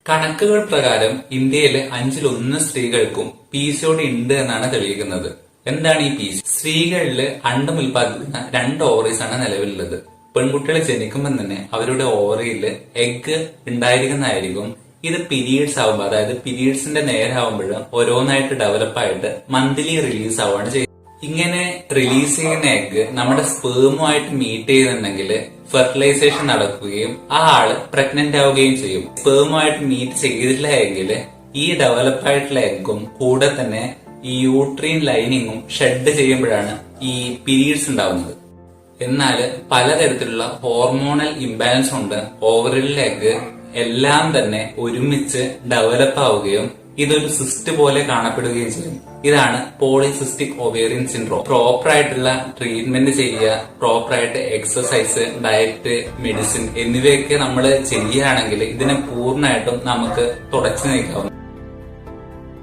കണക്കുകൾ പ്രകാരം ഇന്ത്യയിലെ 5-1 സ്ത്രീകൾക്കും PCOD ഉണ്ട് എന്നാണ് തെളിയിക്കുന്നത്. എന്താണ് ഈ PCOD? സ്ത്രീകളില് അണ്ടം ഉൽപ്പാദിപ്പിക്കുന്ന 2 ഓവറീസ് ആണ് നിലവിലുള്ളത്. പെൺകുട്ടികൾ ജനിക്കുമ്പോൾ തന്നെ അവരുടെ ഓവറിയിൽ എഗ് ഉണ്ടായിരിക്കുന്നതായിരിക്കും. ഇത് പീരീഡ്സ് ആവുമ്പോൾ, അതായത് പീരീഡ്സിന്റെ നേരാവുമ്പോഴും ഓരോന്നായിട്ട് ഡെവലപ്പായിട്ട് മന്ത്ലി റിലീസ് ആവുകയാണ് ചെയ്യുന്നത്. ഇങ്ങനെ റിലീസ് ചെയ്യുന്ന എഗ് നമ്മുടെ സ്പേമുമായിട്ട് മീറ്റ് ചെയ്യുന്നുണ്ടെങ്കിൽ ഫെർട്ടിലൈസേഷൻ നടക്കുകയും ആ ആള് പ്രഗ്നന്റ് ആവുകയും ചെയ്യും. സ്പേമുമായിട്ട് മീറ്റ് ചെയ്തില്ല എങ്കിൽ ഈ ഡെവലപ്പായിട്ടുള്ള എഗ്ഗും കൂടെ തന്നെ ഈ യൂട്രീൻ ലൈനിങ്ങും ഷെഡ് ചെയ്യുമ്പോഴാണ് ഈ പീരീഡ്സ് ഉണ്ടാവുന്നത്. എന്നാൽ പലതരത്തിലുള്ള ഹോർമോണൽ ഇംബാലൻസ് കൊണ്ട് ഓവറിലെ എഗ് എല്ലാം തന്നെ ഒരുമിച്ച് ഡെവലപ്പ് ആവുകയും ഇതൊരു സിസ്റ്റ് പോലെ കാണപ്പെടുകയും ചെയ്യും. ഇതാണ് പോളിസിസ്റ്റിക് ഒവേറിയൻ സിൻഡ്രോം. പ്രോപ്പർ ആയിട്ടുള്ള ട്രീറ്റ്മെന്റ് ചെയ്യുക, പ്രോപ്പർ ആയിട്ട് എക്സസൈസ്, ഡയറ്റ്, മെഡിസിൻ എന്നിവയൊക്കെ നമ്മൾ ചെയ്യുകയാണെങ്കിൽ ഇതിനെ പൂർണ്ണമായിട്ടും നമുക്ക് തുടച്ചു നീക്കാവുന്നു.